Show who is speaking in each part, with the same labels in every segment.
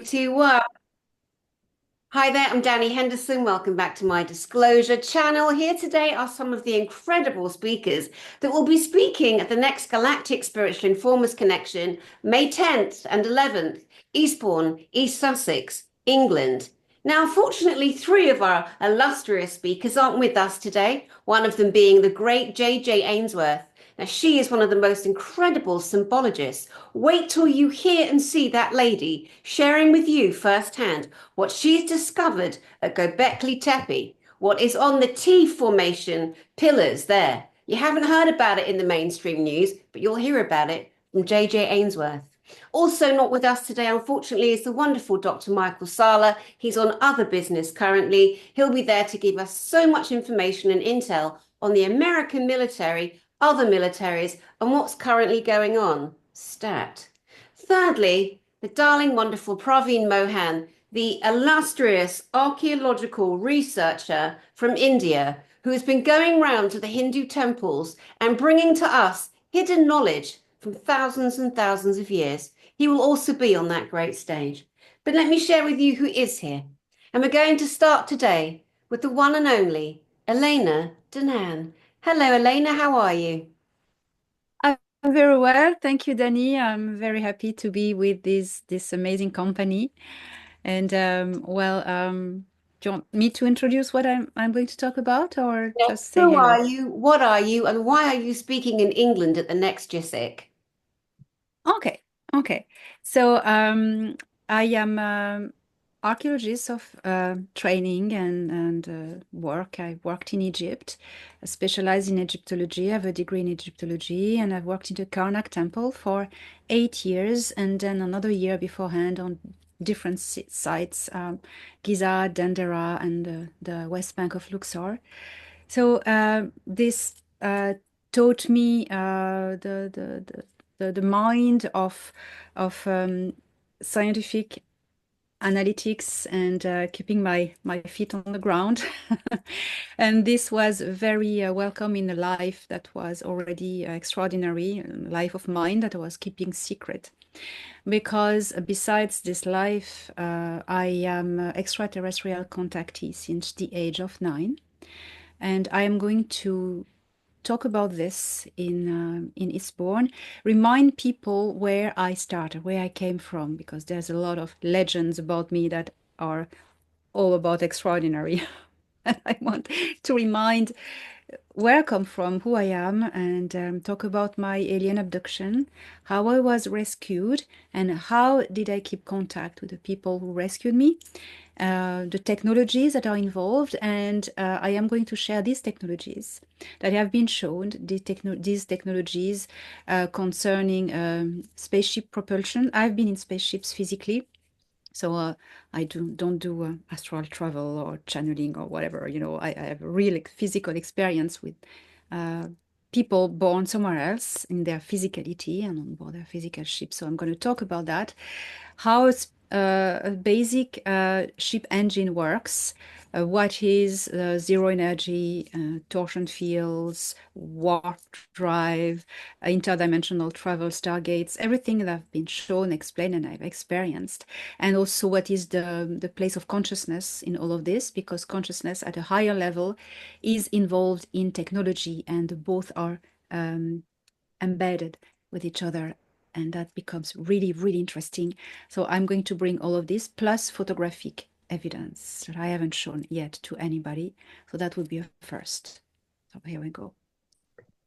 Speaker 1: Two, one. Hi there, I'm Dani Henderson. Welcome back to my disclosure channel. Here today are some of the incredible speakers that will be speaking at the next Galactic Spiritual Informers Connection, May 10th and 11th, Eastbourne, East Sussex, England. Now, unfortunately, three of our illustrious speakers aren't with us today, one of them being the great J.J. Ainsworth. Now, she is one of the most incredible symbologists. Wait till you hear and see that lady sharing with you firsthand what she's discovered at Göbekli Tepe, what is on the T formation pillars there. You haven't heard about it in the mainstream news, but you'll hear about it from J.J. Ainsworth. Also not with us today, unfortunately, is the wonderful Dr. Michael Salla. He's on other business currently. He'll be there to give us so much information and intel on the American military, other militaries, and what's currently going on. Stat. Thirdly, the darling, wonderful Praveen Mohan, the illustrious archaeological researcher from India, who has been going round to the Hindu temples and bringing to us hidden knowledge from thousands and thousands of years. He will also be on that great stage. But let me share with you who is here. And we're going to start today with the one and only Elena Danaan. Hello, Elena, how are you?
Speaker 2: I'm very well, thank you, Dani. I'm very happy to be with this amazing company. And do you want me to introduce what I'm going to talk about, or
Speaker 1: Yes.
Speaker 2: just say
Speaker 1: Who
Speaker 2: hello?
Speaker 1: are you? What are you? And why are you speaking in England at the next GISIC?
Speaker 2: Okay, okay. So I am archaeologist of training and work. I worked in Egypt, I specialized in Egyptology. I have a degree in Egyptology, and I've worked in the Karnak Temple for 8 years, and then another year beforehand on different sites, Giza, Dendera, and the West Bank of Luxor. So this taught me the mind of scientific analytics and keeping my feet on the ground. And this was very welcome in a life that was already extraordinary, a life of mine that I was keeping secret. Because besides this life, I am extraterrestrial contactee since the age of 9. And I am going to talk about this in Eastbourne, remind people where I started, where I came from, because there's a lot of legends about me that are all about extraordinary. And I want to remind where I come from, who I am, and talk about my alien abduction, how I was rescued, and how did I keep contact with the people who rescued me, the technologies that are involved, and I am going to share these technologies that have been shown, these technologies concerning spaceship propulsion. I've been in spaceships physically. So I don't do astral travel or channeling or whatever. I have a real physical experience with uh, people born somewhere else in their physicality and on board their physical ship. So I'm going to talk about that, how a basic ship engine works, what is zero energy, torsion fields, warp drive, interdimensional travel, stargates, everything that I've been shown, explained, and I've experienced. And also what is the place of consciousness in all of this, because consciousness at a higher level is involved in technology, and both are embedded with each other, and that becomes really, really interesting. So I'm going to bring all of this plus photographic evidence that I haven't shown yet to anybody. So that would be a first. So here we go.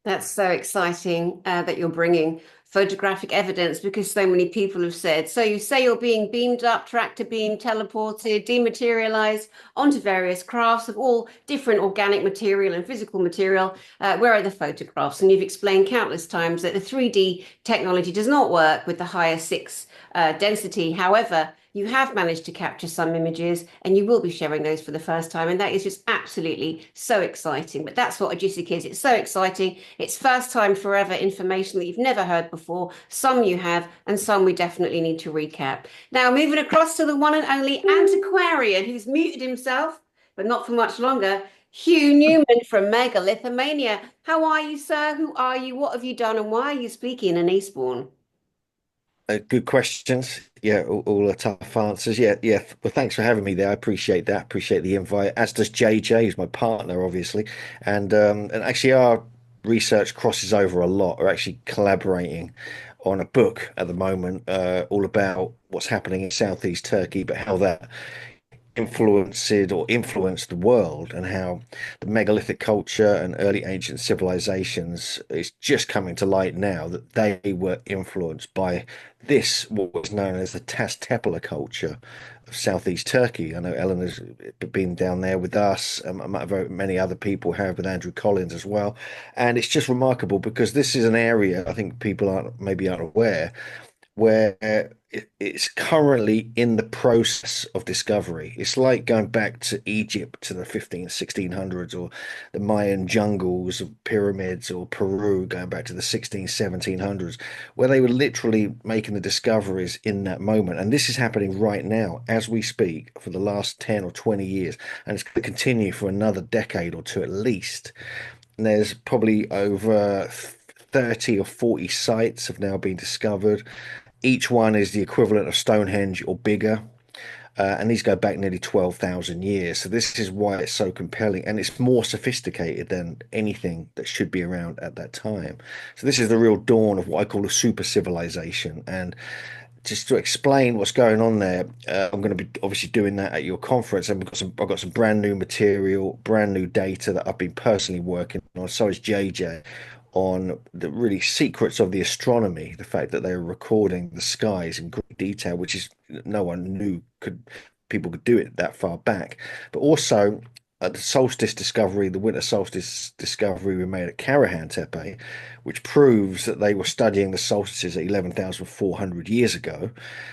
Speaker 1: That's so exciting that you're bringing photographic evidence because so many people have said. So you say you're being beamed up, tractor beam, teleported, dematerialized onto various crafts of all different organic material and physical material. Where are the photographs? And you've explained countless times that the 3D technology does not work with the higher six density. However, you have managed to capture some images and you will be sharing those for the first time. And that is just absolutely so exciting. But that's what Agisic is. It's so exciting. It's first time forever information that you've never heard before. Some you have, and some we definitely need to recap. Now, moving across to the one and only antiquarian who's muted himself, but not for much longer. Hugh Newman from Megalithomania. How are you, sir? Who are you? What have you done? And why are you speaking in Eastbourne?
Speaker 3: Good questions. Yeah, all the tough answers. Yeah, yeah. Well, thanks for having me there. I appreciate that. Appreciate the invite. As does JJ, who's my partner, obviously. And actually, our research crosses over a lot. We're actually collaborating on a book at the moment, all about what's happening in Southeast Turkey, but how that influenced the world, and how the megalithic culture and early ancient civilizations is just coming to light now that they were influenced by this, what was known as the Tastepala culture of Southeast Turkey. I know Eleanor's been down there with us, many other people have, with Andrew Collins as well. And it's just remarkable because this is an area I think people aren't aware, where it's currently in the process of discovery. It's like going back to Egypt to the 15, 1600s, or the Mayan jungles of pyramids, or Peru going back to the 16, 1700s, where they were literally making the discoveries in that moment. And this is happening right now as we speak for the last 10 or 20 years. And it's going to continue for another decade or two at least. And there's probably over 30 or 40 sites have now been discovered. Each one is the equivalent of Stonehenge or bigger. And these go back nearly 12,000 years. So this is why it's so compelling. And it's more sophisticated than anything that should be around at that time. So this is the real dawn of what I call a super civilization. And just to explain what's going on there, I'm going to be obviously doing that at your conference, and I've got some brand new material, brand new data that I've been personally working on. So is JJ, on the really secrets of the astronomy, the fact that they were recording the skies in great detail, which is no one knew people could do it that far back. But also the solstice discovery, the winter solstice discovery we made at Karahan Tepe, which proves that they were studying the solstices at 11,400 years ago,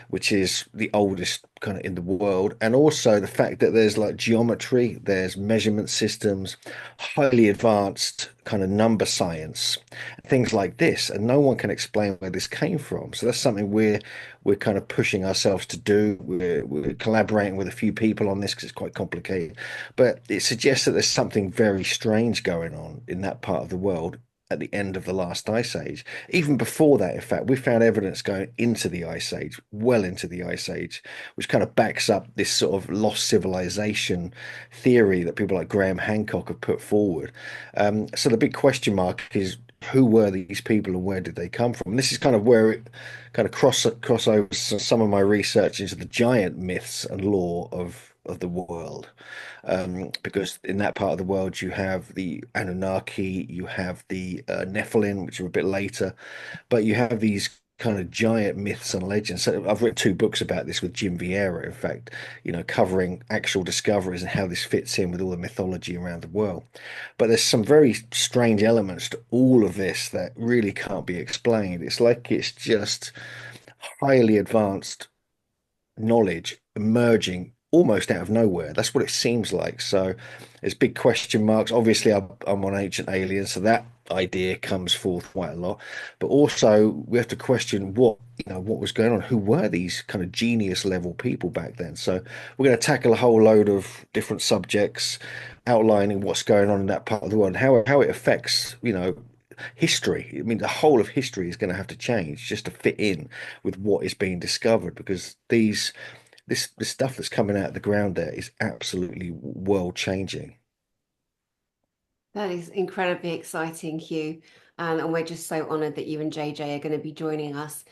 Speaker 3: which is the oldest kind of in the world. And also the fact that there's like geometry, there's measurement systems, highly advanced kind of number science, things like this, and no one can explain where this came from. So that's something we're kind of pushing ourselves to do. We're collaborating with a few people on this because it's quite complicated, but it suggests that there's something very strange going on in that part of the world at the end of the last ice age. Even before that, in fact, we found evidence going into the ice age, well into the ice age, which kind of backs up this sort of lost civilization theory that people like Graham Hancock have put forward. So the big question mark is, who were these people and where did they come from? And this is kind of where it kind of cross over some of my research into the giant myths and lore of the world. Because in that part of the world, you have the Anunnaki, you have the Nephilim, which are a bit later, but you have these kind of giant myths and legends. So I've written two books about this with Jim Vieira, in fact, covering actual discoveries and how this fits in with all the mythology around the world. But there's some very strange elements to all of this that really can't be explained. It's like it's just highly advanced knowledge emerging almost out of nowhere. That's what it seems like. So there's big question marks. Obviously, I'm on Ancient Aliens, so that idea comes forth quite a lot. But also, we have to question what was going on. Who were these kind of genius level people back then? So we're going to tackle a whole load of different subjects, outlining what's going on in that part of the world and how it affects, history. I mean, the whole of history is going to have to change just to fit in with what is being discovered, because this stuff that's coming out of the ground there is absolutely world changing.
Speaker 1: That is incredibly exciting, Hugh. And we're just so honored that you and JJ are going to be joining us,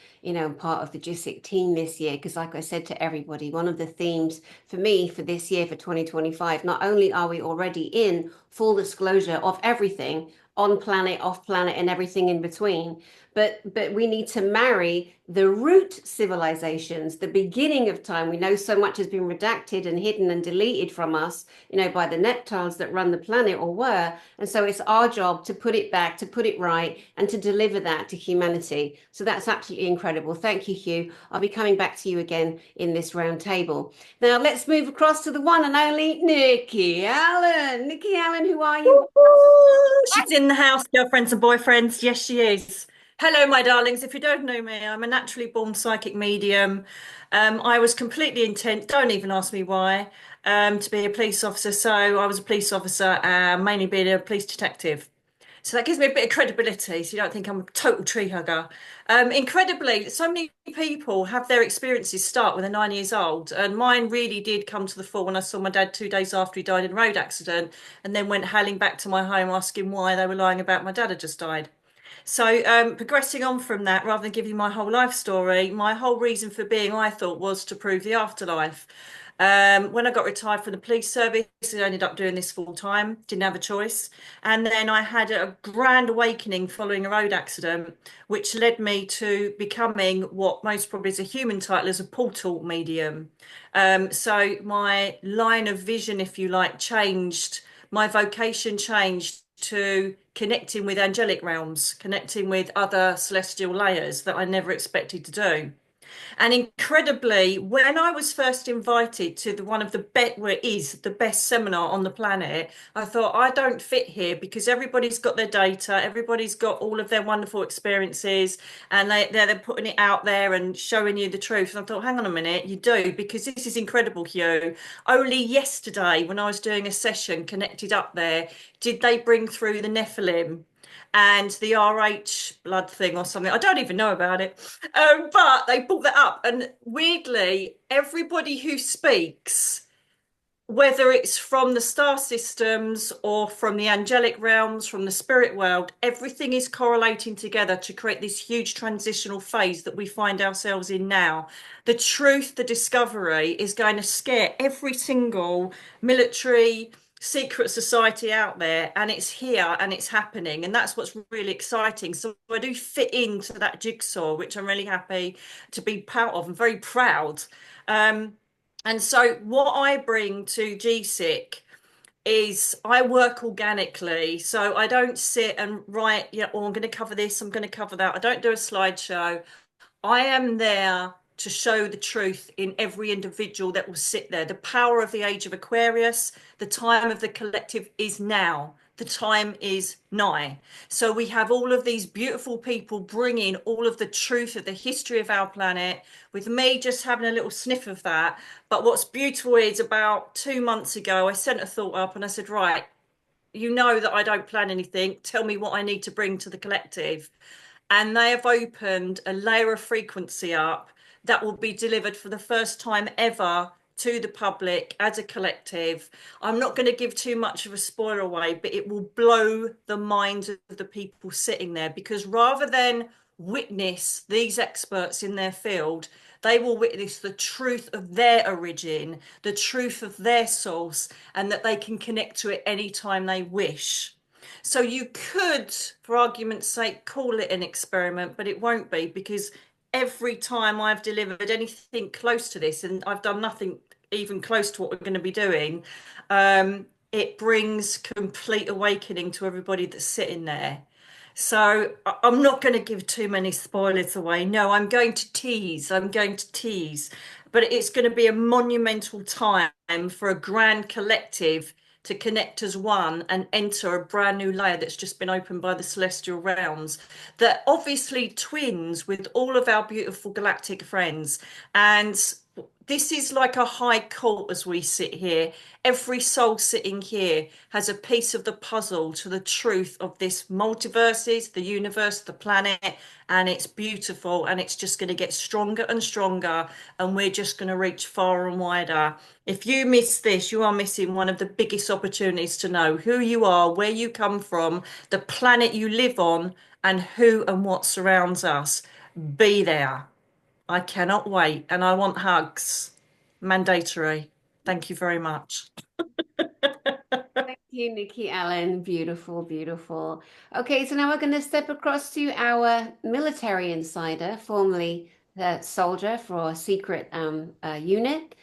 Speaker 1: part of the GISIC team this year. Because, like I said to everybody, one of the themes for me for this year, for 2025, not only are we already in full disclosure of everything on planet, off planet, and everything in between, but we need to marry the root civilizations, the beginning of time. We know so much has been redacted and hidden and deleted from us, by the neptiles that run the planet or were. And so it's our job to put it back, to put it right, and to deliver that to humanity. So that's absolutely incredible. Thank you, Hugh. I'll be coming back to you again in this round table. Now let's move across to the one and only Nikki Allen. Nikki Allen, who are you?
Speaker 4: Woo! She's in the house, girlfriends and boyfriends. Yes, she is. Hello, my darlings. If you don't know me, I'm a naturally born psychic medium. I was completely intent, don't even ask me why, to be a police officer. So I was a police officer, mainly being a police detective. So that gives me a bit of credibility, so you don't think I'm a total tree hugger. Incredibly, so many people have their experiences start when they're 9 years old, and mine really did come to the fore when I saw my dad 2 days after he died in a road accident, and then went hailing back to my home asking why they were lying about my dad had just died. So, progressing on from that, rather than giving you my whole life story, my whole reason for being, I thought, was to prove the afterlife. When I got retired from the police service, I ended up doing this full time, didn't have a choice. And then I had a grand awakening following a road accident, which led me to becoming what most probably is a human title as a portal medium. So my line of vision, if you like, changed. My vocation changed to connecting with angelic realms, connecting with other celestial layers that I never expected to do. And incredibly, when I was first invited to the one of the best, where it is the best seminar on the planet, I thought I don't fit here because everybody's got their data, everybody's got all of their wonderful experiences, and they're putting it out there and showing you the truth. And I thought, hang on a minute, you do, because this is incredible, Hugh. Only yesterday, when I was doing a session connected up there, did they bring through the Nephilim and the RH blood thing or something. I don't even know about it. But they brought that up. And weirdly, everybody who speaks, whether it's from the star systems or from the angelic realms, from the spirit world, everything is correlating together to create this huge transitional phase that we find ourselves in now. The truth, the discovery is going to scare every single military secret society out there, and it's here and it's happening, and that's what's really exciting. So I do fit into that jigsaw, which I'm really happy to be part of and very proud. And so what I bring to GSIC is I work organically. So I don't sit and write, yeah, oh, I'm going to cover this, I'm going to cover that. I don't do a slideshow. I am there to show the truth in every individual that will sit there. The power of the age of Aquarius, the time of the collective is now. The time is nigh. So we have all of these beautiful people bringing all of the truth of the history of our planet, with me just having a little sniff of that. But what's beautiful is about 2 months ago, I sent a thought up and I said, right, you know that I don't plan anything. Tell me what I need to bring to the collective. And they have opened a layer of frequency up that will be delivered for the first time ever to the public as a collective. I'm not going to give too much of a spoiler away, but it will blow the minds of the people sitting there, because rather than witness these experts in their field, they will witness the truth of their origin, the truth of their source, and that they can connect to it anytime they wish. So you could, for argument's sake, call it an experiment, but it won't be, because every time I've delivered anything close to this, and I've done nothing even close to what we're going to be doing, it brings complete awakening to everybody that's sitting there. So I'm not going to give too many spoilers away. No, I'm going to tease. I'm going to tease. But it's going to be a monumental time for a grand collective to connect as one and enter a brand new layer that's just been opened by the celestial realms, that obviously twins with all of our beautiful galactic friends. And this is like a high court as we sit here. Every soul sitting here has a piece of the puzzle to the truth of this multiverses, the universe, the planet, and it's beautiful, and it's just going to get stronger and stronger, and we're just going to reach far and wider. If you miss this, you are missing one of the biggest opportunities to know who you are, where you come from, the planet you live on, and who and what surrounds us. Be there. I cannot wait, and I want hugs. Mandatory. Thank you very much.
Speaker 1: Thank you, Nikki Allen. Beautiful, beautiful. Okay, so now we're going to step across to our military insider, formerly soldier for a secret unit,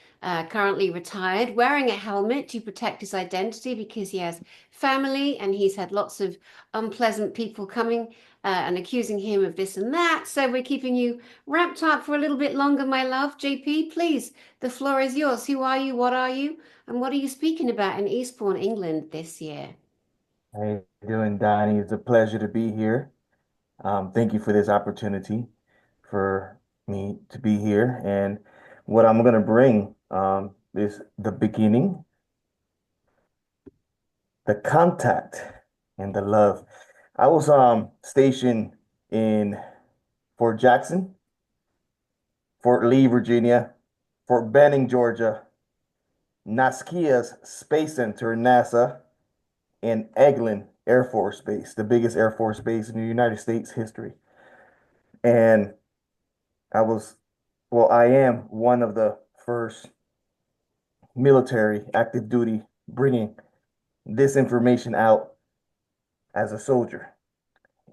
Speaker 1: currently retired, wearing a helmet to protect his identity because he has family and he's had lots of unpleasant people coming and accusing him of this and that. So we're keeping you wrapped up for a little bit longer, my love. JP, please, the floor is yours. Who are you? What are you? And what are you speaking about in Eastbourne, England this year?
Speaker 5: How you doing, Donnie? It's a pleasure to be here. Thank you for this opportunity for me to be here. And what I'm going to bring is the beginning, the contact, and the love. I was stationed in Fort Jackson, Fort Lee, Virginia, Fort Benning, Georgia, Naskia's Space Center, NASA, and Eglin Air Force Base, the biggest Air Force base in the United States history. And I was, well, I am one of the first military active duty bringing this information out as a soldier.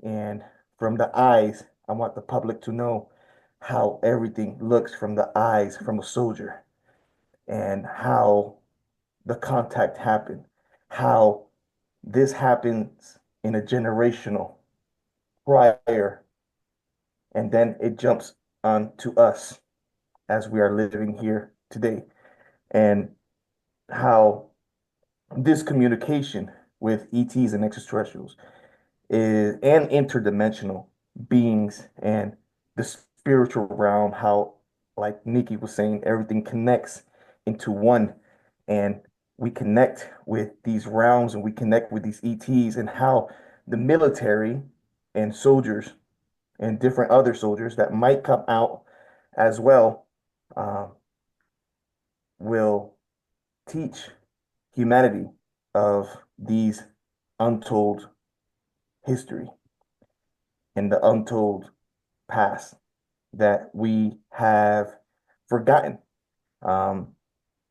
Speaker 5: And from the eyes, I want the public to know how everything looks from the eyes from a soldier and how the contact happened, how this happens in a generational prior, and then it jumps on to us as we are living here today, and how this communication with ETs and extraterrestrials is and interdimensional beings and the spiritual realm, how, like Nikki was saying, everything connects into one, and we connect with these realms and we connect with these ETs, and how the military and soldiers and different other soldiers that might come out as well um, will teach humanity of these untold history and the untold past that we have forgotten, um,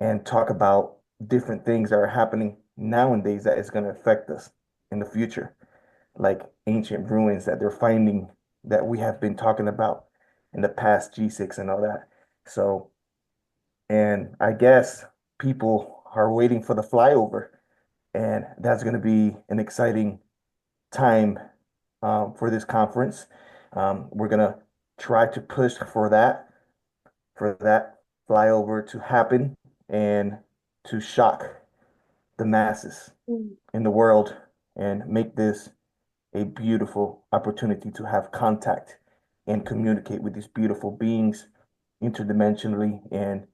Speaker 5: and talk about different things that are happening nowadays that is going to affect us in the future, like ancient ruins that they're finding that we have been talking about in the past G6 and all that. So, and I guess people are waiting for the flyover, and that's going to be an exciting time for this conference. We're going to try to push for that flyover to happen and to shock the masses in the world and make this a beautiful opportunity to have contact and communicate with these beautiful beings interdimensionally and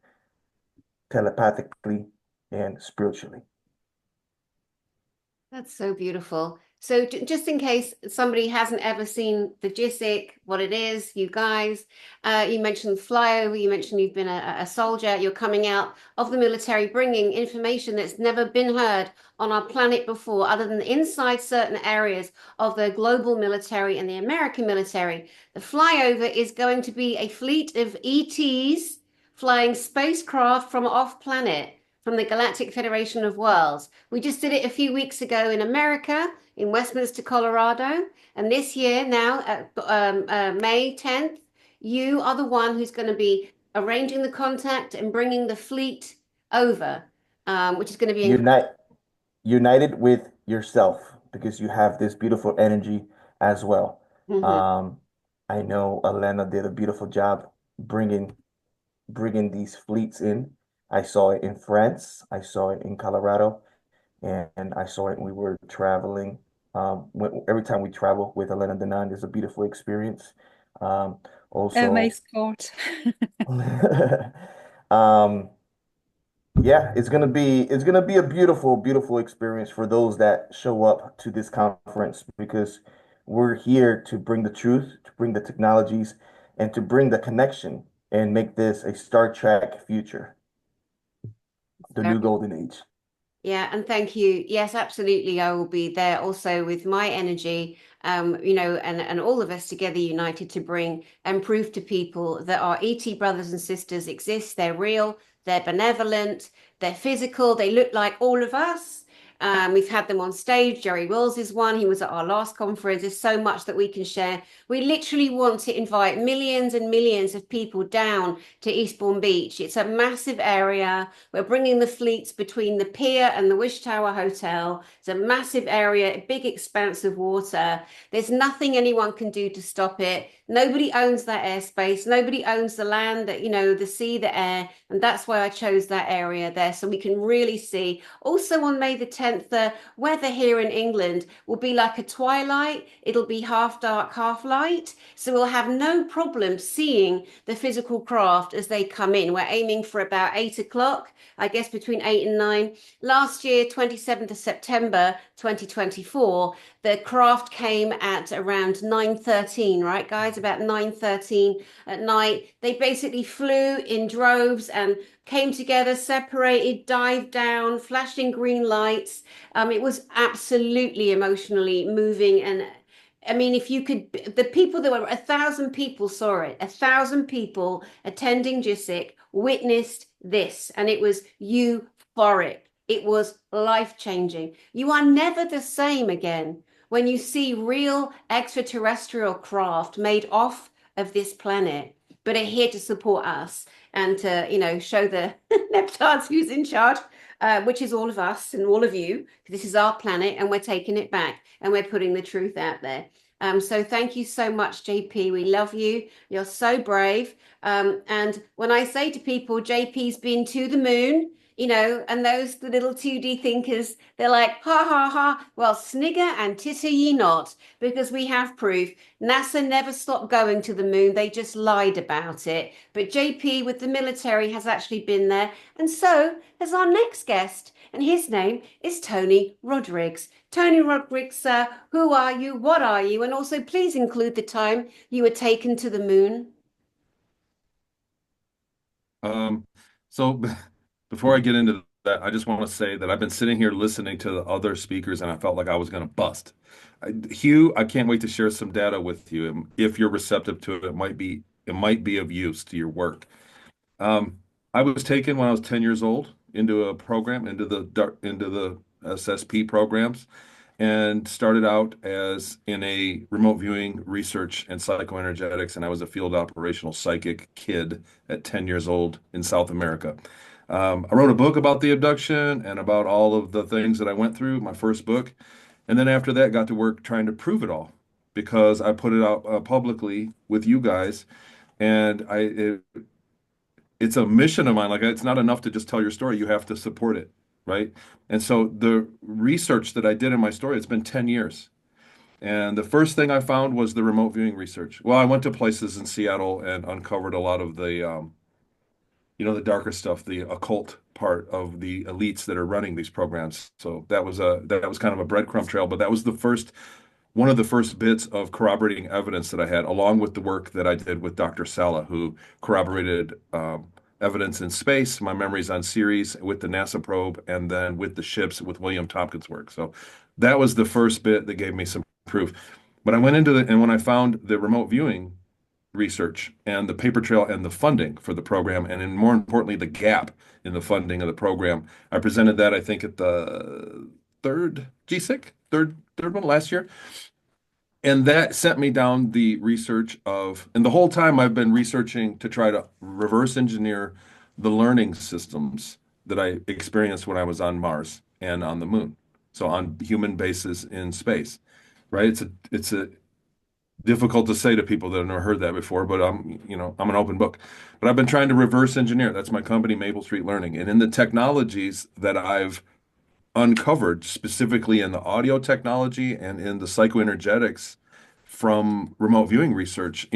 Speaker 5: telepathically and spiritually.
Speaker 1: That's so beautiful. So just in case somebody hasn't ever seen the GISIC, what it is, you guys, you mentioned flyover, you mentioned you've been a soldier, you're coming out of the military, bringing information that's never been heard on our planet before, other than inside certain areas of the global military and the American military. The flyover is going to be a fleet of ETs flying spacecraft from off planet, from the Galactic Federation of Worlds. We just did it a few weeks ago in America, in Westminster, Colorado. And this year now, May 10th, you are the one who's going to be arranging the contact and bringing the fleet over, which is going to be incredible.
Speaker 5: United with yourself because you have this beautiful energy as well.
Speaker 1: Mhm.
Speaker 5: I know Elena did a beautiful job bringing these fleets in. I saw it in France, I saw it in Colorado, and I saw it when we were traveling. Every time we travel with Elena Danaan is a beautiful experience.
Speaker 2: My
Speaker 5: Also,
Speaker 2: sport.
Speaker 5: um, yeah, it's gonna be a beautiful, beautiful experience for those that show up to this conference because we're here to bring the truth, to bring the technologies, and to bring the connection and make this a Star Trek future, the new golden age.
Speaker 1: Yeah, and thank you. Yes, absolutely. I will be there also with my energy, and all of us together united to bring and prove to people that our ET brothers and sisters exist. They're real, they're benevolent, they're physical, they look like all of us. We've had them on stage. Jerry Wills is one. He was at our last conference. There's so much that we can share. We literally want to invite millions and millions of people down to Eastbourne Beach. It's a massive area. We're bringing the fleets between the pier and the Wish Tower Hotel. It's a massive area, a big expanse of water. There's nothing anyone can do to stop it. Nobody owns that airspace. Nobody owns the land, that, the sea, the air. And that's why I chose that area there, so we can really see. Also on May the 10th, the weather here in England will be like a twilight. It'll be half dark, half light. So we'll have no problem seeing the physical craft as they come in. We're aiming for about 8 o'clock, I guess between 8 and 9. Last year, 27th of September, 2024, the craft came at around 9:13, right, guys? About 9:13 at night. They basically flew in droves and came together, separated, dived down, flashing green lights. It was absolutely emotionally moving. And I mean, if you could, the people, there were 1,000 people saw it. 1,000 people attending GISIC witnessed this, and it was euphoric. It was life-changing. You are never the same again when you see real extraterrestrial craft made off of this planet, but are here to support us and to, show the Neptards who's in charge, which is all of us and all of you. This is our planet, and we're taking it back, and we're putting the truth out there. So thank you so much, JP. We love you. You're so brave. And when I say to people, JP's been to the moon, and the little 2D thinkers, they're like, ha, ha, ha. Well, snigger and titter ye not, because we have proof. NASA never stopped going to the moon. They just lied about it. But JP with the military has actually been there. And so has our next guest. And his name is Tony Rodrigues. Tony Rodrigues, sir, who are you? What are you? And also, please include the time you were taken to the moon.
Speaker 6: So before I get into that, I just want to say that I've been sitting here listening to the other speakers and I felt like I was going to bust. Hugh, I can't wait to share some data with you. If you're receptive to it, it might be of use to your work. I was taken when I was 10 years old into a program, into the SSP programs, and started out as in a remote viewing research and psychoenergetics, and I was a field operational psychic kid at 10 years old in South America. I wrote a book about the abduction and about all of the things that I went through, my first book. And then after that, got to work trying to prove it all because I put it out publicly with you guys. And it's a mission of mine. Like, it's not enough to just tell your story. You have to support it, right? And so the research that I did in my story, it's been 10 years. And the first thing I found was the remote viewing research. Well, I went to places in Seattle and uncovered a lot of the the darker stuff, the occult part of the elites that are running these programs. So that was kind of a breadcrumb trail, but that was one of the first bits of corroborating evidence that I had, along with the work that I did with Dr. Salla, who corroborated evidence in space, my memories on Ceres with the NASA probe, and then with the ships with William Tompkins' work. So that was the first bit that gave me some proof. But I went into it, and when I found the remote viewing research and the paper trail and the funding for the program, and more importantly, the gap in the funding of the program, I presented that, I think, at the third GSIC, third one last year. And that sent me down the research and the whole time I've been researching to try to reverse engineer the learning systems that I experienced when I was on Mars and on the moon. So on human bases in space, right? It's a difficult to say to people that have never heard that before, but I'm an open book. But I've been trying to reverse engineer. That's my company, Maple Street Learning. And in the technologies that I've uncovered, specifically in the audio technology and in the psychoenergetics from remote viewing research,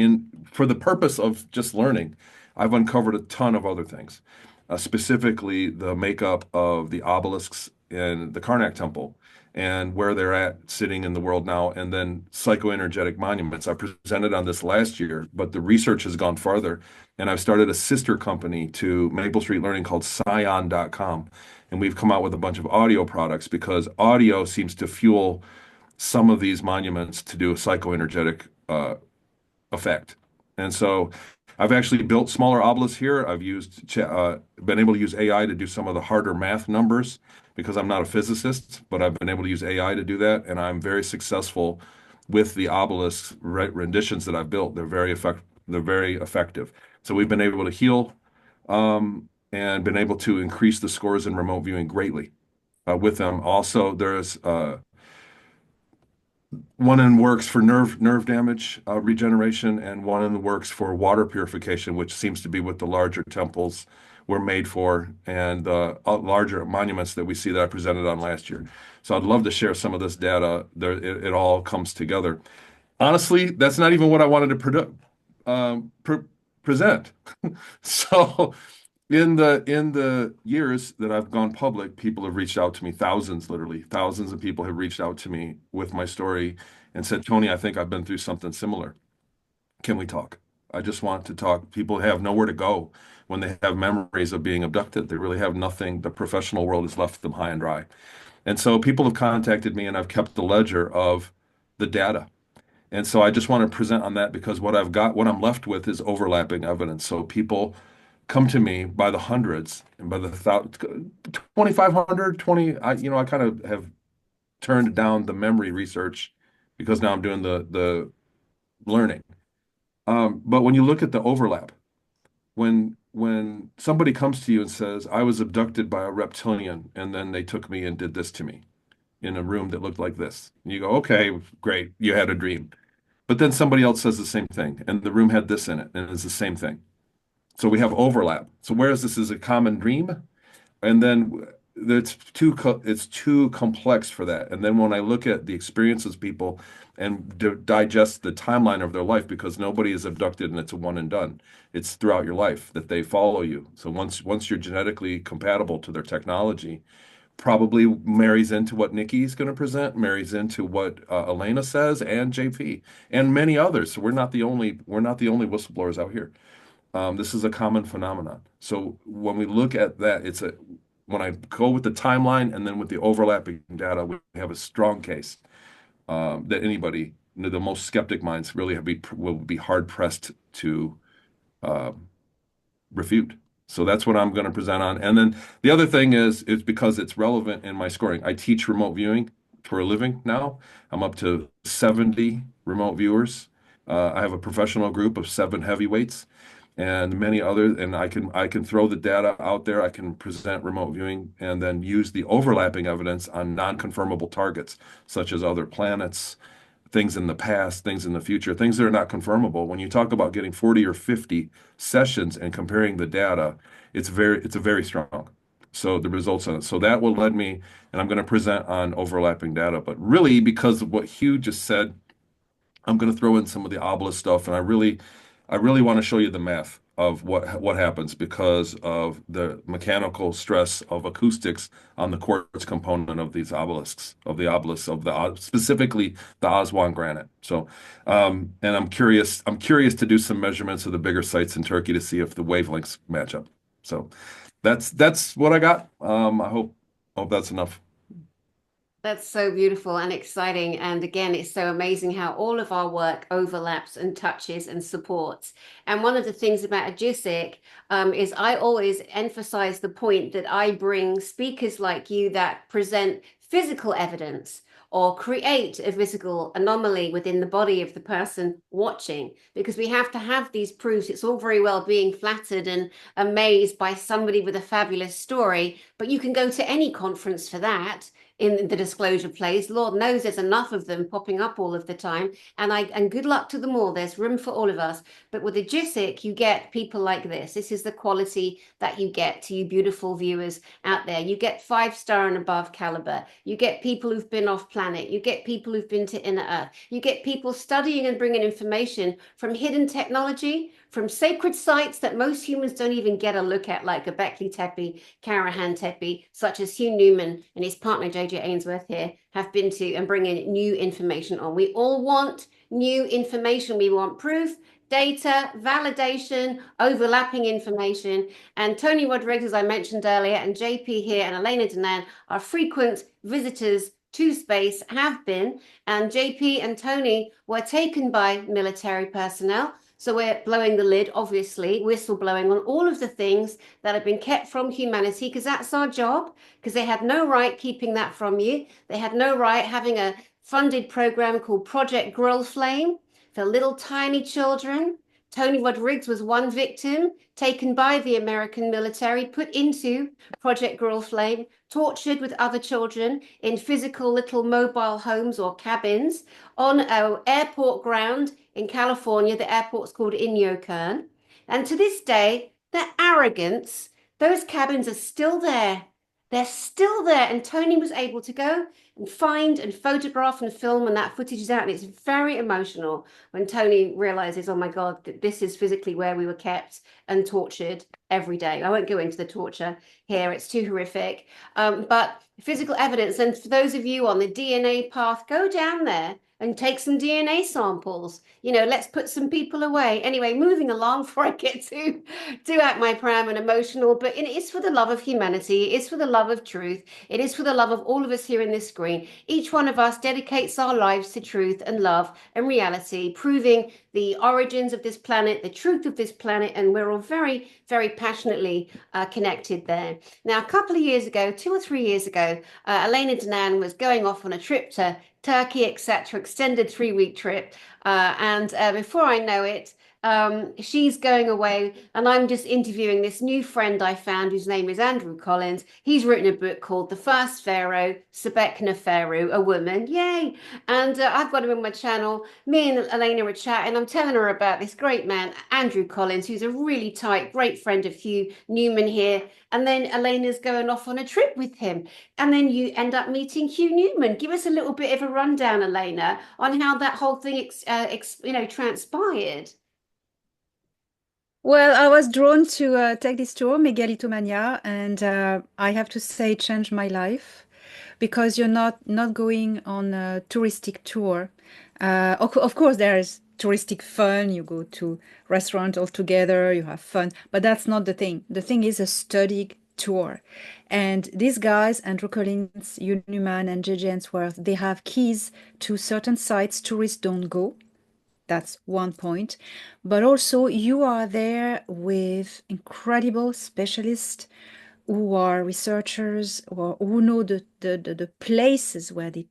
Speaker 6: for the purpose of just learning, I've uncovered a ton of other things, specifically the makeup of the obelisks in the Karnak Temple and where they're at sitting in the world now, and then psychoenergetic monuments. I presented on this last year, but the research has gone farther, and I've started a sister company to Maple Street Learning called Scion.com, and we've come out with a bunch of audio products because audio seems to fuel some of these monuments to do a psychoenergetic effect. And so I've actually built smaller obelisks here. I've been able to use AI to do some of the harder math numbers because I'm not a physicist, but I've been able to use AI to do that, and I'm very successful with the obelisk renditions that I've built. They're very effective. So we've been able to heal and been able to increase the scores in remote viewing greatly with them. Also, there's one in the works for nerve damage regeneration, and one in the works for water purification, which seems to be what the larger temples were made for, and larger monuments that we see that I presented on last year. So I'd love to share some of this data. There, it all comes together. Honestly, that's not even what I wanted to pre present. So in the years that I've gone public, people have reached out to me, thousands, literally thousands of people have reached out to me with my story and said, Tony, I think I've been through something similar. Can we talk? I just want to talk. People have nowhere to go when they have memories of being abducted. They really have nothing. The professional world has left them high and dry. And so people have contacted me, and I've kept the ledger of the data. And so I just want to present on that because what I'm left with is overlapping evidence. So people come to me by the hundreds and by the 2,500, 20. I kind of have turned down the memory research because now I'm doing the learning. But when you look at the overlap, when somebody comes to you and says, I was abducted by a reptilian and then they took me and did this to me in a room that looked like this. And you go, okay, great, you had a dream. But then somebody else says the same thing, and the room had this in it, and it's the same thing. So we have overlap. So whereas this is a common dream, and then it's too complex for that. And then when I look at the experiences people and digest the timeline of their life, because nobody is abducted and it's a one and done. It's throughout your life that they follow you. So once you're genetically compatible to their technology, probably marries into what Nikki's going to present, marries into what Elena says, and JP, and many others. So we're not the only whistleblowers out here. This is a common phenomenon. So when we look at that, when I go with the timeline and then with the overlapping data, we have a strong case that anybody, the most skeptic minds, really will be hard pressed to refute. So that's what I'm going to present on. And then the other thing is because it's relevant in my scoring. I teach remote viewing for a living now. I'm up to 70 remote viewers. I have a professional group of 7 heavyweights and many others. And I can throw the data out there. I can present remote viewing and then use the overlapping evidence on non-confirmable targets, such as other planets, things in the past, things in the future, things that are not confirmable. When you talk about getting 40 or 50 sessions and comparing the data, it's a very strong. So the results on it. So that will lead me, and I'm going to present on overlapping data. But really, because of what Hugh just said, I'm going to throw in some of the obelisk stuff, and I really want to show you the math of what happens because of the mechanical stress of acoustics on the quartz component of these obelisks, specifically the Aswan granite. So, and I'm curious to do some measurements of the bigger sites in Turkey to see if the wavelengths match up. So that's what I got. I hope that's enough.
Speaker 1: That's so beautiful and exciting. And again, it's so amazing how all of our work overlaps and touches and supports. And one of the things about AGISIC is I always emphasize the point that I bring speakers like you that present physical evidence or create a physical anomaly within the body of the person watching, because we have to have these proofs. It's all very well being flattered and amazed by somebody with a fabulous story, but you can go to any conference for that in the disclosure place. Lord knows there's enough of them popping up all of the time. And good luck to them all. There's room for all of us. But with the GISIC, you get people like this. This is the quality that you get to you beautiful viewers out there. You get 5-star and above caliber. You get people who've been off planet. You get people who've been to inner earth. You get people studying and bringing information from hidden technology, from sacred sites that most humans don't even get a look at, like Göbekli Tepe, Karahan Tepe, such as Hugh Newman and his partner JJ Ainsworth here have been to, and bringing new information on. We all want new information. We want proof, data, validation, overlapping information. And Tony Rodrigues, as I mentioned earlier, and JP here and Elena Danaan are frequent visitors to space, have been. And JP and Tony were taken by military personnel. So we're blowing the lid, obviously, whistleblowing on all of the things that have been kept from humanity, because that's our job, because they had no right keeping that from you. They had no right having a funded program called Project Grill Flame for little tiny children Tony Rodrigues was one victim taken by the American military, put into Project Girl Flame, tortured with other children in physical little mobile homes or cabins on an airport ground in California. The airport's called Inyokan. And to this day, their arrogance, those cabins are still there. They're still there. And Tony was able to go and find and photograph and film, and that footage is out. And it's very emotional when Tony realizes, oh my God, this is physically where we were kept and tortured every day. I won't go into the torture here, it's too horrific. But physical evidence, and for those of you on the DNA path, go down there and take some DNA samples. Let's put some people away. Anyway, moving along before I get too out my pram and emotional, but it is for the love of humanity. It is for the love of truth. It is for the love of all of us here in this screen. Each one of us dedicates our lives to truth and love and reality, proving the origins of this planet, the truth of this planet, and we're all very, very passionately connected there. Now, a couple of years ago, 2 or 3 years ago, Elena Danaan was going off on a trip to Turkey, etc., extended 3-week trip. And before I know it, she's going away, and I'm just interviewing this new friend I found whose name is Andrew Collins. He's written a book called The First Pharaoh, Sebekna Pharaoh, a woman. Yay! And I've got him on my channel. Me and Elena are chatting. I'm telling her about this great man, Andrew Collins, who's a really tight, great friend of Hugh Newman here. And then Elena's going off on a trip with him. And then you end up meeting Hugh Newman. Give us a little bit of a rundown, Elena, on how that whole thing transpired.
Speaker 2: Well, I was drawn to take this tour, Megalithic, and I have to say, it changed my life because you're not going on a touristic tour. Of course, there is touristic fun. You go to restaurant all together, you have fun, but that's not the thing. The thing is a studied tour. And these guys, Andrew Collins, Hugh Newman, and J.J. Ainsworth, they have keys to certain sites tourists don't go. That's one point. But also, you are there with incredible specialists who are researchers or who know the places where they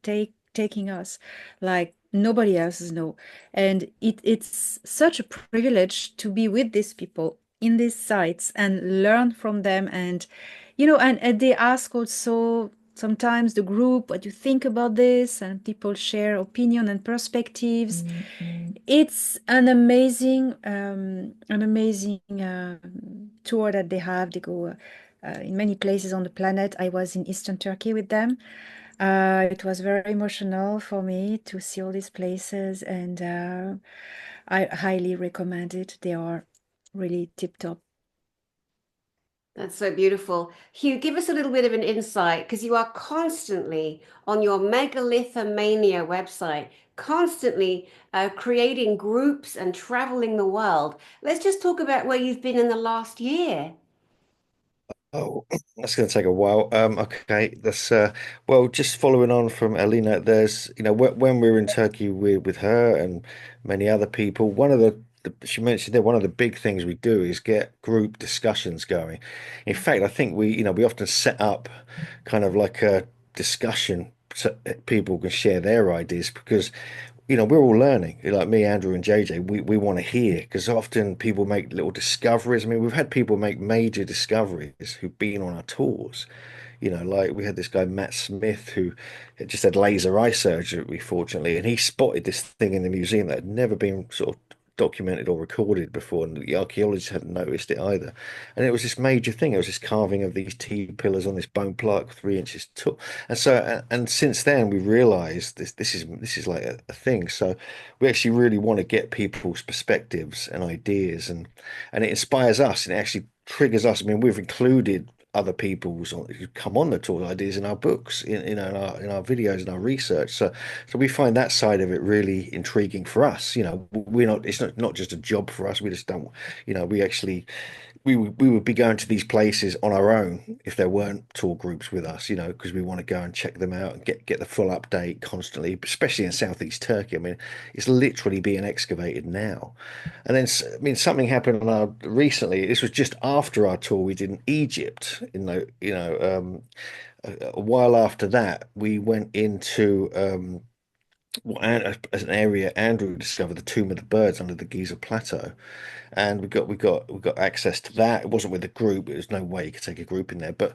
Speaker 2: taking us like nobody else know. And it's such a privilege to be with these people in these sites and learn from them. And and they ask also sometimes the group what you think about this, and people share opinion and perspectives. It's an amazing tour that they have. They go in many places on the planet. I was in Eastern Turkey with them. It was very emotional for me to see all these places, and I highly recommend it. They are really tip-top.
Speaker 1: That's so beautiful. Hugh, give us a little bit of an insight, because you are constantly on your Megalithomania website, constantly creating groups and traveling the world. Let's just talk about where you've been in the last year.
Speaker 3: Oh, that's going to take a while. Okay, that's well, just following on from Elena. There's, when we were in Turkey with her and many other people, one of the she mentioned that one of the big things we do is get group discussions going. In fact, I think we often set up kind of like a discussion so people can share their ideas because we're all learning. Like me, Andrew, and JJ, we want to hear because often people make little discoveries. I mean, we've had people make major discoveries who've been on our tours. Like we had this guy, Matt Smith, who had just had laser eye surgery, fortunately, and he spotted this thing in the museum that had never been sort of documented or recorded before, and the archaeologists hadn't noticed it either. And it was this major thing. It was this carving of these T pillars on this bone plaque 3 inches tall. And so, and since then, we realised this is like a thing. So we actually really want to get people's perspectives and ideas, and it inspires us, and it actually triggers us. I mean, we've included other people's who come on the tour ideas in our books, in our videos and our research. So we find that side of it really intriguing for us. We're not. It's not just a job for us. We just don't. We actually we would be going to these places on our own if there weren't tour groups with us, because we want to go and check them out and get the full update constantly, especially in Southeast Turkey. I mean, it's literally being excavated now. And then, I mean, something happened recently. This was just after our tour we did in Egypt. A while after that, we went into well, as an area, Andrew discovered the Tomb of the Birds under the Giza Plateau, and we got access to that. It wasn't with a group. There's no way you could take a group in there, but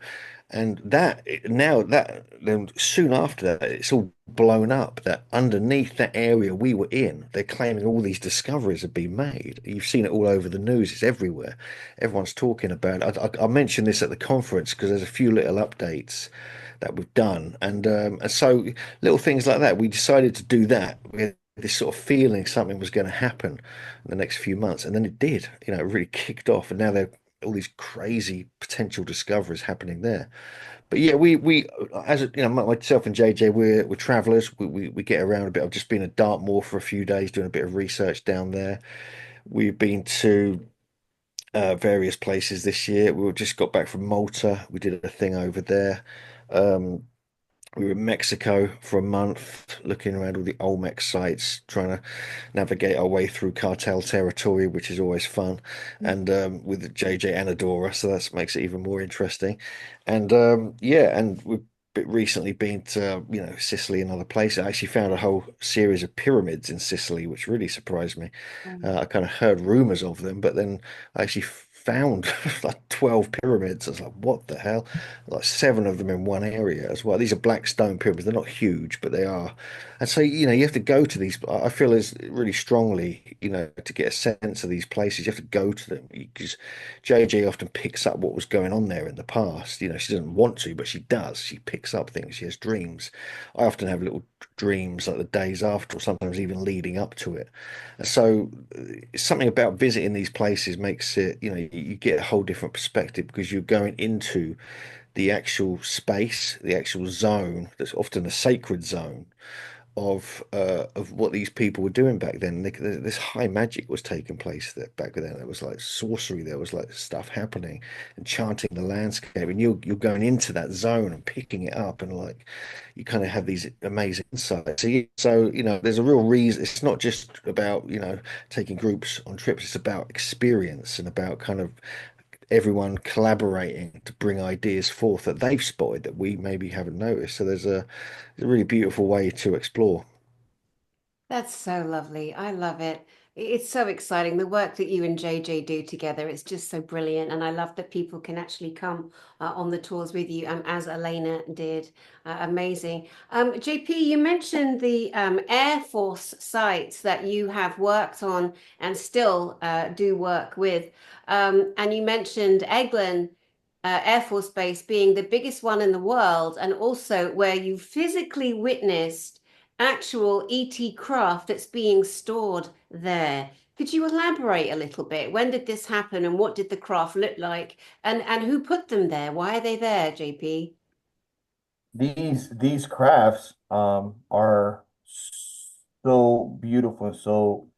Speaker 3: and that now that then soon after that, it's all blown up. That underneath that area we were in, they're claiming all these discoveries have been made. You've seen it all over the news. It's everywhere. Everyone's talking about it. I mentioned this at the conference because there's a few little updates that we've done, and so little things like that. We decided to do that. We had this sort of feeling something was going to happen in the next few months, and then it did. It really kicked off, and now there are all these crazy potential discoveries happening there. But yeah, we as myself and JJ, we're travelers. We get around a bit. I've just been at Dartmoor for a few days doing a bit of research down there. We've been to various places this year. We just got back from Malta. We did a thing over there. Um, we were in Mexico for a month, looking around all the Olmecs sites, trying to navigate our way through cartel territory, which is always fun, and with JJ and Adora, so that makes it even more interesting. And yeah, and we've recently been to Sicily and other places. I actually found a whole series of pyramids in Sicily, which really surprised me. I kind of heard rumors of them, but then I actually found like 12 pyramids. I was like, what the hell? Like seven of them in one area as well. These are black stone pyramids. They're not huge, but they are. And so, you have to go to these. I feel as really strongly, to get a sense of these places, you have to go to them because JJ often picks up what was going on there in the past. She doesn't want to, but she does. She picks up things. She has dreams. I often have little dreams like the days after, or sometimes even leading up to it. So something about visiting these places makes it, you get a whole different perspective because you're going into the actual space, the actual zone that's often a sacred zone of what these people were doing back then. This high magic was taking place there back then. There was like sorcery, there was like stuff happening, enchanting the landscape, and you're going into that zone and picking it up, and like you kind of have these amazing insights. So there's a real reason. It's not just about taking groups on trips. It's about experience and about kind of everyone collaborating to bring ideas forth that they've spotted that we maybe haven't noticed. So there's a really beautiful way to explore.
Speaker 1: That's so lovely. I love it. It's so exciting. The work that you and JJ do together, it's just so brilliant. And I love that people can actually come on the tours with you, as Elena did. Amazing. JP, you mentioned the Air Force sites that you have worked on and still do work with. And you mentioned Eglin Air Force Base being the biggest one in the world, and also where you physically witnessed actual ET craft that's being stored there. Could you elaborate a little bit? When did this happen and what did the craft look like? And who put them there? Why are they there, JP?
Speaker 5: These crafts are so beautiful and so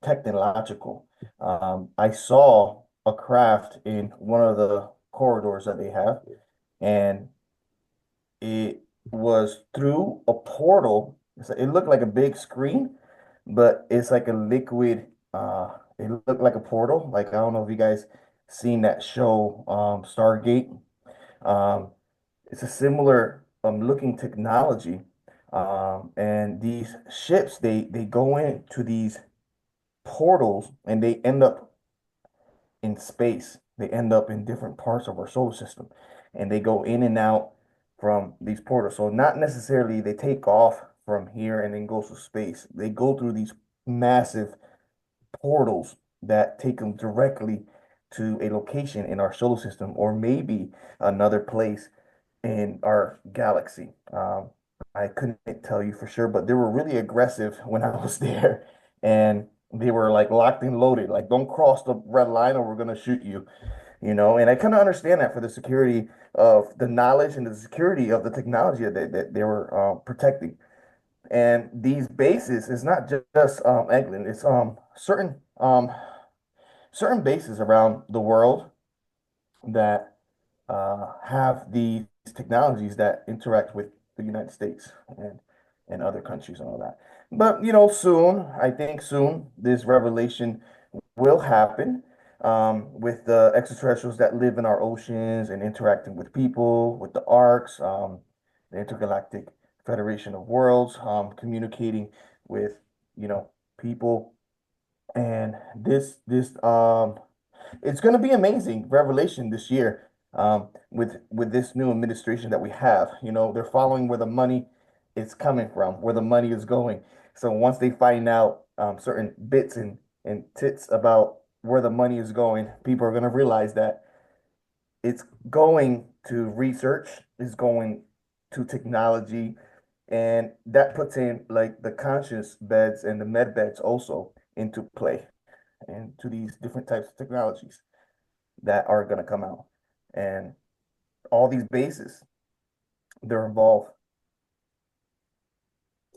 Speaker 5: technological. I saw a craft in one of the corridors that they have, and it was through a portal. It looked like a big screen, but it's like a liquid. It looked like a portal. Like I don't know if you guys seen that show, Stargate. Um, it's a similar looking technology. And these ships, they go into these portals and they end up in space. They end up in different parts of our solar system, and they go in and out from these portals. So not necessarily they take off from here and then go to space. They go through these massive portals that take them directly to a location in our solar system or maybe another place in our galaxy. I couldn't tell you for sure, but they were really aggressive when I was there, and they were like locked and loaded, like don't cross the red line or we're gonna shoot you, And I kind of understand that for the security of the knowledge and the security of the technology that they were protecting. And these bases is not just Eglin, it's certain bases around the world that have these technologies that interact with the United States and other countries and all that. But soon, I think soon, this revelation will happen with the extraterrestrials that live in our oceans and interacting with people, with the arcs, the intergalactic Federation of Worlds, communicating with, you know, people. And this it's going to be amazing revelation this year, with this new administration that we have. You know, they're following where the money is coming from, where the money is going. So once they find out certain bits and tits about where the money is going, people are going to realize that it's going to research, is going to technology, and that puts in like the conscious beds and the med beds also into play, and to these different types of technologies that are going to come out. And all these bases, they're involved.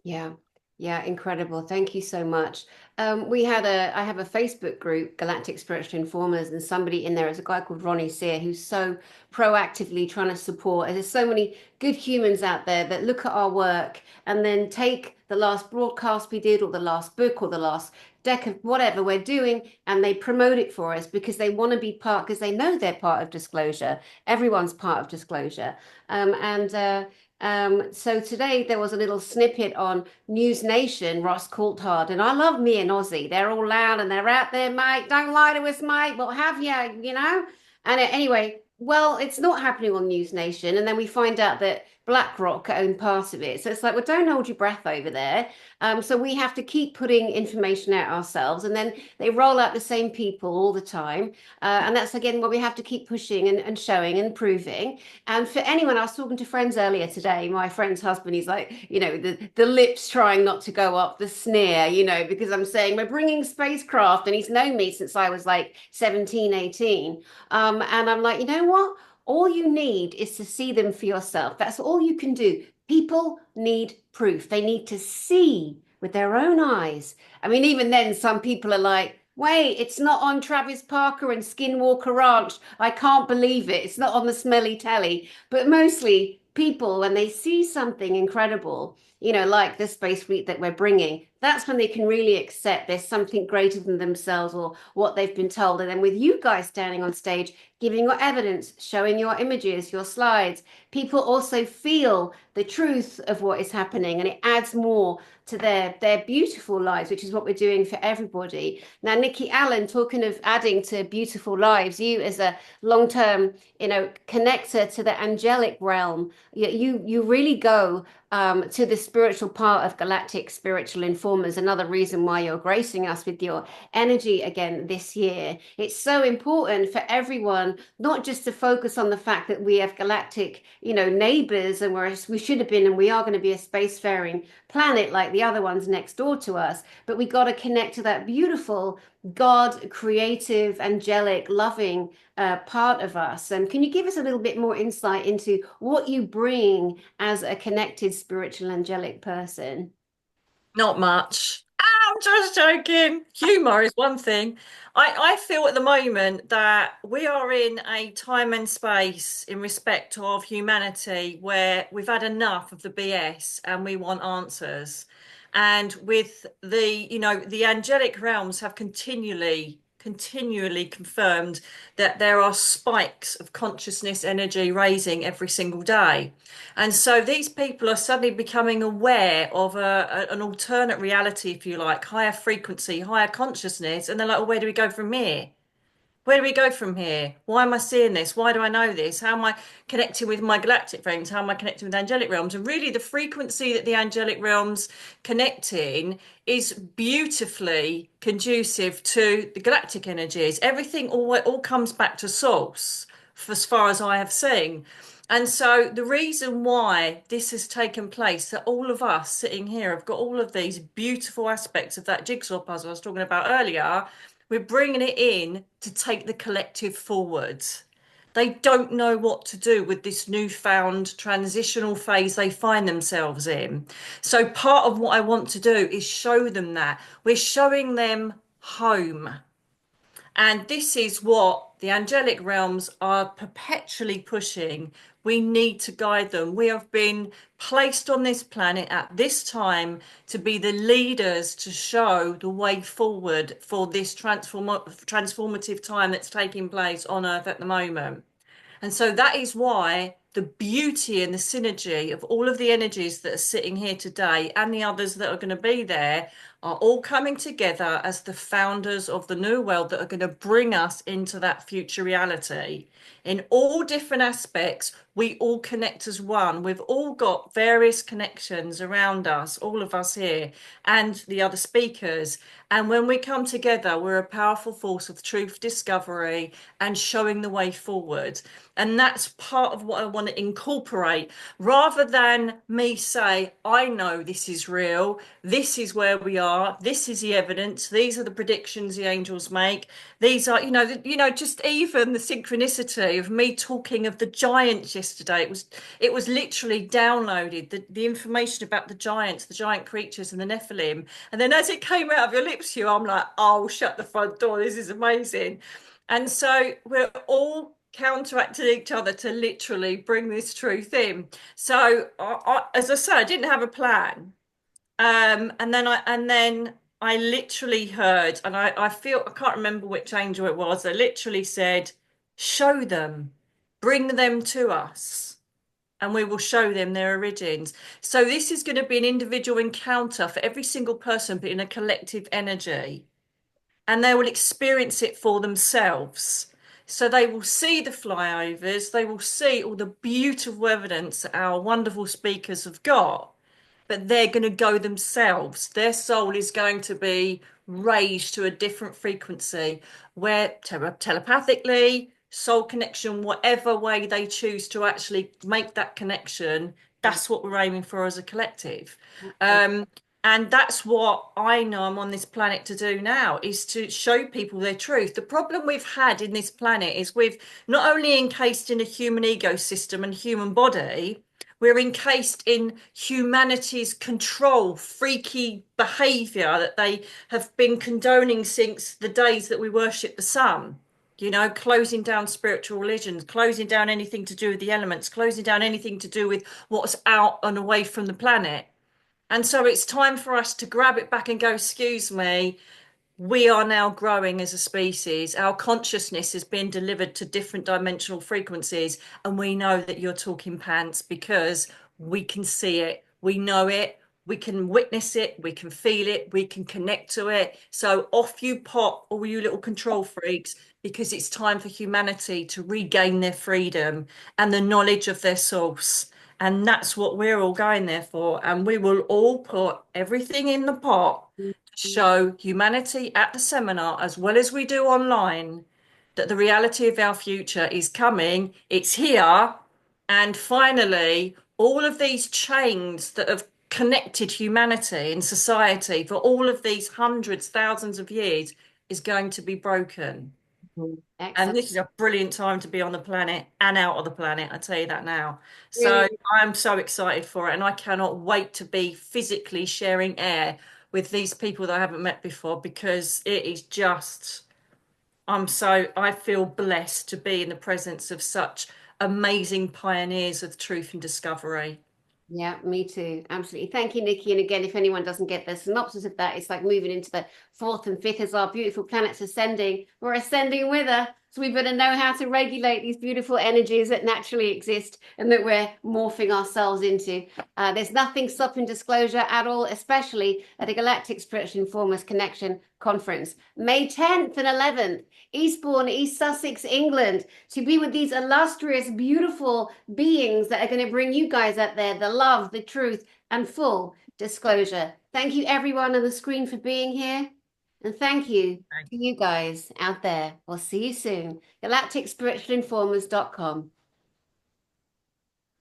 Speaker 1: Yeah. Yeah, incredible. Thank you so much. I have a Facebook group, Galactic Spiritual Informers, and somebody in there is a guy called Ronnie Sear who's so proactively trying to support. And there's so many good humans out there that look at our work and then take the last broadcast we did, or the last book, or the last deck of whatever we're doing, and they promote it for us because they want to be part, because they know they're part of disclosure. Everyone's part of disclosure. So today there was a little snippet on News Nation, Ross Coulthard, and I love me and Aussie. They're all loud and they're out there, mate. Don't lie to us, mate. What have you, you know? And anyway, well, it's not happening on News Nation. And then we find out that BlackRock own part of it. So it's like, well, don't hold your breath over there. So we have to keep putting information out ourselves. And then they roll out the same people all the time. And that's, again, what we have to keep pushing and showing and proving. And for anyone, I was talking to friends earlier today, my friend's husband, he's like, you know, the lips trying not to go up, the sneer, you know, because I'm saying we're bringing spacecraft, and he's known me since I was like 17, 18. And I'm like, you know what? All you need is to see them for yourself. That's all you can do. People need proof. They need to see with their own eyes. I mean, even then, some people are like, wait, it's not on Travis Parker and Skinwalker Ranch. I can't believe it. It's not on the smelly telly. But mostly people, when they see something incredible, you know, like the space fleet that we're bringing, that's when they can really accept there's something greater than themselves or what they've been told. And then with you guys standing on stage, giving your evidence, showing your images, your slides, people also feel the truth of what is happening, and it adds more to their beautiful lives, which is what we're doing for everybody. Now, Nikki Allen, talking of adding to beautiful lives, you as a long-term, you know, connector to the angelic realm, you really go to the spiritual part of Galactic Spiritual Informers. Another reason why you're gracing us with your energy again this year. It's so important for everyone, not just to focus on the fact that we have galactic, you know, neighbors, and we should have been and we are going to be a spacefaring planet like the other ones next door to us, but we got to connect to that beautiful God, creative, angelic, loving part of us. And can you give us a little bit more insight into what you bring as a connected spiritual angelic person?
Speaker 4: Not much. I'm just joking. Humor is one thing. I feel at the moment that we are in a time and space in respect of humanity where we've had enough of the BS and we want answers. And with the angelic realms have continually confirmed that there are spikes of consciousness energy raising every single day. And so these people are suddenly becoming aware of an alternate reality, if you like, higher frequency, higher consciousness. And they're like, well, where do we go from here? Where do we go from here? Why am I seeing this? Why do I know this? How am I connecting with my galactic friends? How am I connecting with angelic realms? And really, the frequency that the angelic realms connect in is beautifully conducive to the galactic energies. Everything all comes back to source, as far as I have seen. And so the reason why this has taken place, that all of us sitting here have got all of these beautiful aspects of that jigsaw puzzle I was talking about earlier, we're bringing it in to take the collective forward. They don't know what to do with this newfound transitional phase they find themselves in. So part of what I want to do is show them that. We're showing them home. And this is what the angelic realms are perpetually pushing. We need to guide them. We have been placed on this planet at this time to be the leaders, to show the way forward for this transformative time that's taking place on Earth at the moment. And so that is why the beauty and the synergy of all of the energies that are sitting here today and the others that are going to be there are all coming together as the founders of the new world that are going to bring us into that future reality. In all different aspects, we all connect as one. We've all got various connections around us, all of us here, and the other speakers. And when we come together, we're a powerful force of truth discovery and showing the way forward. And that's part of what I want to incorporate, rather than me say, I know this is real, this is where we are, this is the evidence, these are the predictions the angels make. These are, just even the synchronicity of me talking of the giants yesterday. It was literally downloaded, the information about the giants, the giant creatures and the Nephilim. And then as it came out of your lips, Hugh, I'm like, oh, shut the front door. This is amazing. And so we're all counteracting each other to literally bring this truth in. So as I said, I didn't have a plan. And then I literally heard, and I feel, I can't remember which angel it was, they literally said, show them, bring them to us, and we will show them their origins. So this is going to be an individual encounter for every single person, but in a collective energy. And they will experience it for themselves. So they will see the flyovers, they will see all the beautiful evidence that our wonderful speakers have got, but they're going to go themselves. Their soul is going to be raised to a different frequency where telepathically, soul connection, whatever way they choose to actually make that connection, that's what we're aiming for as a collective. And that's what I know I'm on this planet to do now, is to show people their truth. The problem we've had in this planet is we've not only encased in a human ecosystem and human body, we're encased in humanity's control, freaky behavior that they have been condoning since the days that we worship the sun. Closing down spiritual religions, closing down anything to do with the elements, closing down anything to do with what's out and away from the planet. And so it's time for us to grab it back and go, excuse me, we are now growing as a species. Our consciousness is being delivered to different dimensional frequencies. And we know that you're talking pants because we can see it, we know it, we can witness it, we can feel it, we can connect to it. So off you pop, all you little control freaks, because it's time for humanity to regain their freedom and the knowledge of their source. And that's what we're all going there for. And we will all put everything in the pot to show humanity at the seminar, as well as we do online, that the reality of our future is coming. It's here. And finally, all of these chains that have connected humanity and society for all of these hundreds, thousands of years is going to be broken.
Speaker 1: Excellent.
Speaker 4: And this is a brilliant time to be on the planet and out of the planet, I tell you that now. So I'm so excited for it, and I cannot wait to be physically sharing air with these people that I haven't met before, because it is just, I feel blessed to be in the presence of such amazing pioneers of truth and discovery.
Speaker 1: Yeah, me too. Absolutely. Thank you, Nikki. And again, if anyone doesn't get the synopsis of that, it's like moving into the fourth and fifth as our beautiful planet's ascending. We're ascending with her. So we better know how to regulate these beautiful energies that naturally exist and that we're morphing ourselves into. There's nothing stopping disclosure at all, especially at the Galactic Spiritual Informers Connection Conference, May 10th and 11th, Eastbourne, East Sussex, England, to be with these illustrious, beautiful beings that are going to bring you guys up there the love, the truth, and full disclosure. Thank you, everyone on the screen, for being here. And thank you to you guys out there. We'll see you soon. GalacticSpiritualinformers.com.